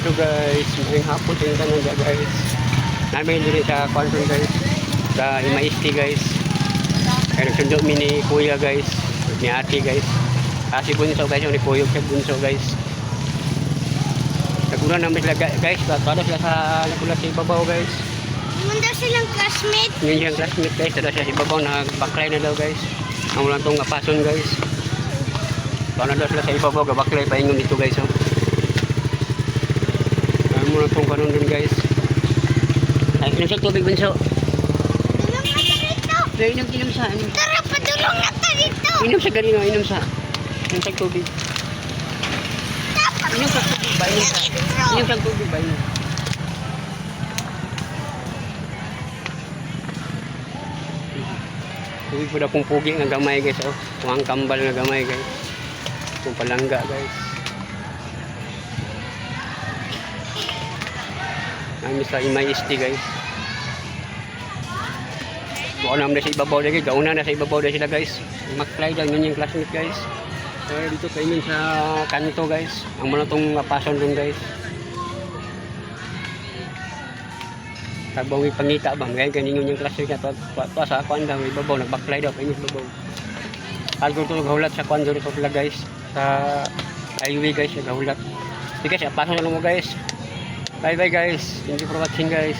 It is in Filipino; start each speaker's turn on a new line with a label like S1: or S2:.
S1: So guys, ngayong hapon sa inyo na guys. Namin din sa Quantum guys. Sa Imaisti guys. Kaya nagsundo mi ni Kuya guys. Ni Ate guys. Kasi bunso guys, ni Kuya sa bunso guys. Naguna namin sila guys. Para sila sa nagula sa ibabaw guys.
S2: Munda silang classmate.
S1: Ngayon yung classmate guys. Tada siya sa ibabaw na baklay na daw guys. Ang walang itong apason guys. Para daw sila sa ibabaw. Baklay pa ingon dito guys. Oh. Muna itong kanon din guys. Ay, inom sa tubig bunso.
S2: Tulong na ta dito.
S1: Inom sa.
S2: Tara, padulong na ta dito.
S1: Inom sa ganino, inom sa tubig. Inom sa tubig ba? Inom sa tubig ba? Inom. Tubig po na kung pugi nga gamay guys. Oh. Kung ang kambal nga gamay guys. Kung palangga guys. Kami sa Imaisti guys. Bukan naman na sa ibabaw na guys. Gauna na sa ibabaw na sila guys. Maklay lang yun yung classmate guys. So dito kayo sa kanto guys. Ang mga itong pason dun guys. Tabang may pangita ba? Ngayon ganyan yung classmate na pa sa kwan daw. Ibabaw. Nagbaklay daw kayo sa ibabaw. Algo ito naghahulat sa kwan doon sila guys. Sa highway guys. Naghahulat. Sige guys. Pason na lang mo guys. Bye bye guys. Thank you for watching guys.